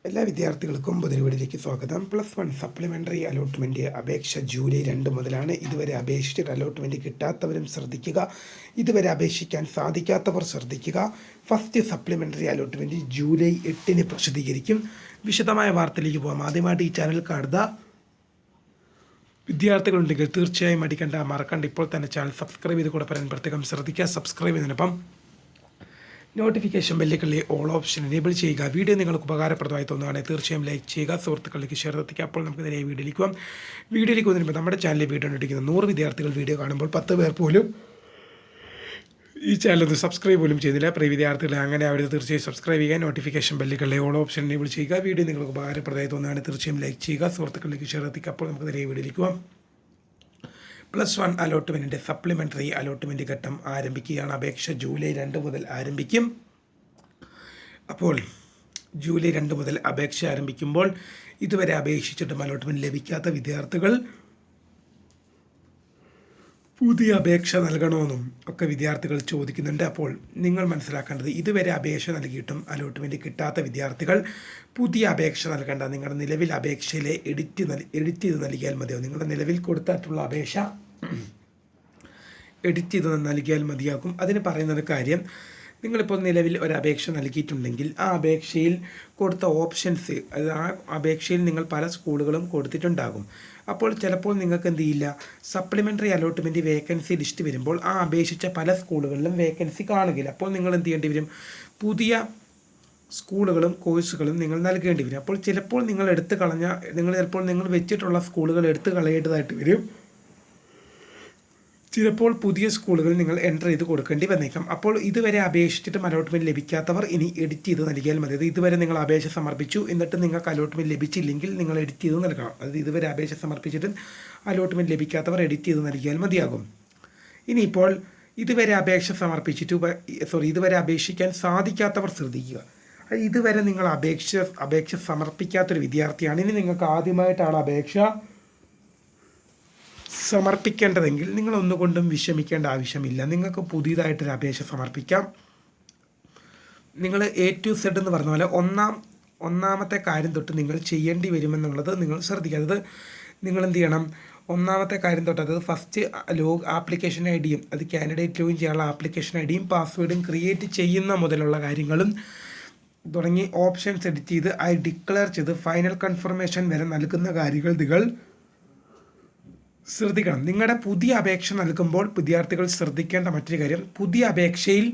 എല്ലാ വിദ്യാർത്ഥികൾക്കും പുതിയ സ്വാഗതം. +1 സപ്ലിമെൻ്ററി അലോട്ട്മെൻറ്റ് അപേക്ഷ ജൂലൈ 2 മുതലാണ്. ഇതുവരെ അപേക്ഷിച്ചിട്ട് അലോട്ട്മെൻറ്റ് കിട്ടാത്തവരും ശ്രദ്ധിക്കുക. ഇതുവരെ അപേക്ഷിക്കാൻ സാധിക്കാത്തവർ ശ്രദ്ധിക്കുക. ഫസ്റ്റ് സപ്ലിമെൻ്ററി അലോട്ട്മെൻറ്റ് ജൂലൈ 8 പ്രസിദ്ധീകരിക്കും. വിശദമായ വാർത്തയിലേക്ക് പോകാം. ആദ്യമായിട്ട് ഈ ചാനൽ കാണുക വിദ്യാർത്ഥികളുണ്ടെങ്കിൽ തീർച്ചയായും മറക്കണ്ട ഇപ്പോൾ തന്നെ ചാനൽ സബ്സ്ക്രൈബ് ചെയ്ത് കൂടെ പറയാൻ പ്രത്യേകം ശ്രദ്ധിക്കുക. സബ്സ്ക്രൈബ് ചെയ്യുന്നതിനൊപ്പം നോട്ടിഫിക്കേഷൻ ബെല്ലിൽ ഓൾ ഓപ്ഷൻ എനേബിൾ ചെയ്യുക. വീഡിയോ നിങ്ങൾക്ക് ഉപകാരപ്രദമായി തോന്നുകയാണെങ്കിൽ തീർച്ചയായും ലൈക്ക് ചെയ്യുക, സുഹൃത്തുക്കളിലേക്ക് ഷെയർ എത്തിക്കുക. അപ്പോൾ നമുക്ക് നേരെ വീഡിയോയിലേക്ക് പോകാം. വീഡിയോയിലേക്ക് വന്നിരുമ്പോൾ നമ്മുടെ ചാനലിൽ വീഡിയോ കണ്ടിരിക്കുന്ന 100 വിദ്യാർത്ഥികൾ വീഡിയോ കാണുമ്പോൾ 10 പേർ പോലും ഈ ചാനലൊന്ന് സബ്സ്ക്രൈബ് പോലും ചെയ്തില്ല. പ്രിയ വിദ്യാർത്ഥികളെ അങ്ങനെ അവർ തീർച്ചയായും സബ്സ്ക്രൈബ് ചെയ്യുക, നോട്ടിഫിക്കേഷൻ ബെല്ലിൽ ഓൾ ഓപ്ഷൻ എനേബിൾ ചെയ്യുക. വീഡിയോ നിങ്ങൾക്ക് ഉപകാരപ്രദമായി തോന്നുകയാണെങ്കിൽ തീർച്ചയായും ലൈക്ക് ചെയ്യുക, സുഹൃത്തുക്കളിലേക്ക് ഷെയർ എത്തിക്കുക. അപ്പോൾ നമുക്ക് നേരെ വീഡിയോയിലേക്ക് പോകാം. +1 അലോട്ട്മെൻറ്റിൻ്റെ സപ്ലിമെൻ്ററി അലോട്ട്മെൻറ്റ് ഘട്ടം ആരംഭിക്കുകയാണ്. അപേക്ഷ ജൂലൈ 2 മുതൽ ആരംഭിക്കും. അപ്പോൾ ജൂലൈ 2 മുതൽ അപേക്ഷ ആരംഭിക്കുമ്പോൾ ഇതുവരെ അപേക്ഷിച്ചിട്ടും അലോട്ട്മെൻറ്റ് ലഭിക്കാത്ത വിദ്യാർത്ഥികൾ പുതിയ അപേക്ഷ നൽകണമെന്നും ഒക്കെ വിദ്യാർത്ഥികൾ ചോദിക്കുന്നുണ്ട്. അപ്പോൾ നിങ്ങൾ മനസ്സിലാക്കേണ്ടത്, ഇതുവരെ അപേക്ഷ നൽകിയിട്ടും അലോട്ട്മെൻറ്റ് കിട്ടാത്ത വിദ്യാർത്ഥികൾ പുതിയ അപേക്ഷ നൽകേണ്ട. നിങ്ങളുടെ നിലവിൽ അപേക്ഷയിലെ എഡിറ്റ് ചെയ്ത് നൽകിയാൽ മതിയാവും. നിങ്ങളുടെ നിലവിൽ കൊടുത്തിട്ടുള്ള അപേക്ഷ എഡിറ്റ് ചെയ്ത് നൽകിയാൽ മതിയാകും. അതിന് പറയുന്നൊരു കാര്യം, നിങ്ങളിപ്പോൾ നിലവിൽ ഒരു അപേക്ഷ നൽകിയിട്ടുണ്ടെങ്കിൽ ആ അപേക്ഷയിൽ കൊടുത്ത ഓപ്ഷൻസ്, അത് ആ അപേക്ഷയിൽ നിങ്ങൾ പല സ്കൂളുകളും കൊടുത്തിട്ടുണ്ടാകും. അപ്പോൾ ചിലപ്പോൾ നിങ്ങൾക്ക് എന്ത് ചെയ്യില്ല, സപ്ലിമെൻ്ററി അലോട്ട്മെൻറ്റ് വേക്കൻസി ലിസ്റ്റ് വരുമ്പോൾ ആ അപേക്ഷിച്ച പല സ്കൂളുകളിലും വേക്കൻസി കാണുകയില്ല. അപ്പോൾ നിങ്ങൾ എന്ത് ചെയ്യേണ്ടി വരും, പുതിയ സ്കൂളുകളും കോഴ്സുകളും നിങ്ങൾ നൽകേണ്ടി വരും. അപ്പോൾ ചിലപ്പോൾ നിങ്ങൾ നിങ്ങൾ വെച്ചിട്ടുള്ള സ്കൂളുകൾ എടുത്ത് കളയേണ്ടതായിട്ട് വരും. ചിലപ്പോൾ പുതിയ സ്കൂളുകൾ നിങ്ങൾ എൻ്റർ ചെയ്ത് കൊടുക്കേണ്ടി വന്നേക്കാം. അപ്പോൾ ഇതുവരെ അപേക്ഷിച്ചിട്ടും അലോട്ട്മെൻറ്റ് ലഭിക്കാത്തവർ ഇനി എഡിറ്റ് ചെയ്ത് നൽകിയാൽ മതി. അത് ഇതുവരെ നിങ്ങൾ അപേക്ഷ സമർപ്പിച്ചു, എന്നിട്ട് നിങ്ങൾക്ക് അലോട്ട്മെൻറ്റ് ലഭിച്ചില്ലെങ്കിൽ നിങ്ങൾ എഡിറ്റ് ചെയ്ത് നൽകണം. അത് ഇതുവരെ അപേക്ഷ സമർപ്പിച്ചിട്ടും അലോട്ട്മെൻറ്റ് ലഭിക്കാത്തവർ എഡിറ്റ് ചെയ്ത് നൽകിയാൽ മതിയാകും. ഇനിയിപ്പോൾ ഇതുവരെ അപേക്ഷിക്കാൻ സാധിക്കാത്തവർ ശ്രദ്ധിക്കുക. ഇതുവരെ നിങ്ങൾ അപേക്ഷ സമർപ്പിക്കാത്തൊരു വിദ്യാർത്ഥിയാണ്. ഇനി നിങ്ങൾക്ക് ആദ്യമായിട്ടാണ് അപേക്ഷ സമർപ്പിക്കേണ്ടതെങ്കിൽ നിങ്ങൾ ഒന്നുകൊണ്ടും വിഷമിക്കേണ്ട ആവശ്യമില്ല. നിങ്ങൾക്ക് പുതിയതായിട്ടൊരു അപേക്ഷ സമർപ്പിക്കാം. നിങ്ങൾ A to Z എന്ന് പറഞ്ഞ പോലെ ഒന്നാമത്തെ കാര്യം തൊട്ട് നിങ്ങൾ ചെയ്യേണ്ടി വരുമെന്നുള്ളത് നിങ്ങൾ ശ്രദ്ധിക്കുക. നിങ്ങൾ എന്ത് ചെയ്യണം, ഒന്നാമത്തെ കാര്യം തൊട്ട്, അതായത് ഫസ്റ്റ് ആപ്ലിക്കേഷൻ ഐ ഡിയും, അത് കാൻഡിഡേറ്റ് ലോഗിൻ ചെയ്യാനുള്ള ആപ്ലിക്കേഷൻ ഐ ഡിയും പാസ്വേഡും ക്രിയേറ്റ് ചെയ്യുന്ന മുതലുള്ള കാര്യങ്ങളും തുടങ്ങി ഓപ്ഷൻസ് എഡിറ്റ് ചെയ്ത് ഡിക്ലെയർ ചെയ്ത് ഫൈനൽ കൺഫർമേഷൻ വരെ നൽകുന്ന കാര്യങ്ങൾ നിങ്ങൾ ശ്രദ്ധിക്കണം. നിങ്ങളുടെ പുതിയ അപേക്ഷ നൽകുമ്പോൾ വിദ്യാർത്ഥികൾ ശ്രദ്ധിക്കേണ്ട മറ്റൊരു കാര്യം, പുതിയ അപേക്ഷയിൽ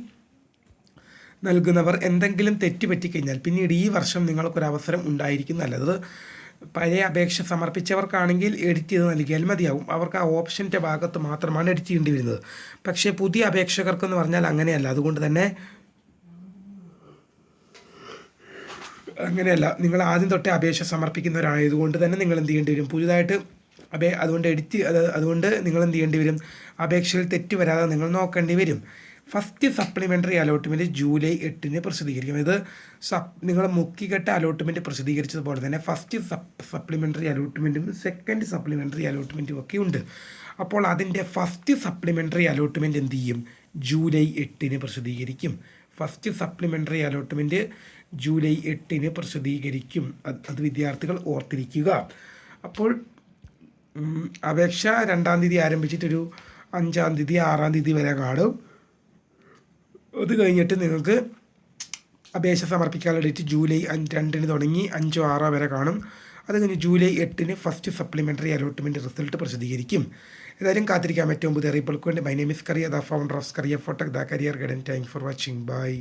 നൽകുന്നവർ എന്തെങ്കിലും തെറ്റുപറ്റിക്കഴിഞ്ഞാൽ പിന്നീട് ഈ വർഷം നിങ്ങൾക്കൊരവസരം ഉണ്ടായിരിക്കും നല്ലത്. പഴയ അപേക്ഷ സമർപ്പിച്ചവർക്കാണെങ്കിൽ എഡിറ്റ് ചെയ്ത് നൽകിയാൽ മതിയാവും. അവർക്ക് ആ ഓപ്ഷൻ്റെ ഭാഗത്ത് മാത്രമാണ് എഡിറ്റ് ചെയ്യേണ്ടി വരുന്നത്. പക്ഷേ പുതിയ അപേക്ഷകർക്കെന്ന് പറഞ്ഞാൽ അങ്ങനെയല്ല. അങ്ങനെയല്ല, നിങ്ങൾ ആദ്യം തൊട്ടേ അപേക്ഷ സമർപ്പിക്കുന്നവരായതുകൊണ്ട് തന്നെ നിങ്ങൾ എന്ത് ചെയ്യേണ്ടി വരും, പുതിയതായിട്ട് അതുകൊണ്ട് നിങ്ങൾ എന്ത് ചെയ്യേണ്ടി വരും, അപേക്ഷയിൽ തെറ്റ് വരാതെ നിങ്ങൾ നോക്കേണ്ടി വരും. ഫസ്റ്റ് സപ്ലിമെൻ്ററി അലോട്ട്മെൻറ്റ് ജൂലൈ 8 പ്രസിദ്ധീകരിക്കും. ഇത് നിങ്ങൾ മുക്കിക്കെട്ട അലോട്ട്മെൻറ്റ് പ്രസിദ്ധീകരിച്ചതുപോലെ തന്നെ ഫസ്റ്റ് സപ്ലിമെൻ്ററി അലോട്ട്മെൻറ്റും സെക്കൻഡ് സപ്ലിമെൻ്ററി അലോട്ട്മെൻറ്റും ഒക്കെ ഉണ്ട്. അപ്പോൾ അതിൻ്റെ ഫസ്റ്റ് സപ്ലിമെൻ്ററി അലോട്ട്മെൻറ്റ് എന്ത് ചെയ്യും, ജൂലൈ 8 പ്രസിദ്ധീകരിക്കും. ഫസ്റ്റ് സപ്ലിമെൻ്ററി അലോട്ട്മെൻറ്റ് ജൂലൈ 8 പ്രസിദ്ധീകരിക്കും. അത് വിദ്യാർത്ഥികൾ ഓർത്തിരിക്കുക. അപ്പോൾ അപേക്ഷ 2-ാം തീയതി ആരംഭിച്ചിട്ടൊരു 5-ാം തീയതി 6-ാം തീയതി വരെ കാണും. അത് കഴിഞ്ഞിട്ട് നിങ്ങൾക്ക് അപേക്ഷ സമർപ്പിക്കാനുള്ള ഡേറ്റ് ജൂലൈ 2 തുടങ്ങി 5-6 വരെ കാണും. അത് കഴിഞ്ഞ് July 8 first supplementary allotment result പ്രസിദ്ധീകരിക്കും. ഏതായാലും കാത്തിരിക്കാൻ പറ്റും പുതിയ അറിയിപ്പുകൾക്ക് വേണ്ടി. My name is Kariya, the founder of Kariya ഫോട്ടക്, the career guidance. Thank for watching. By.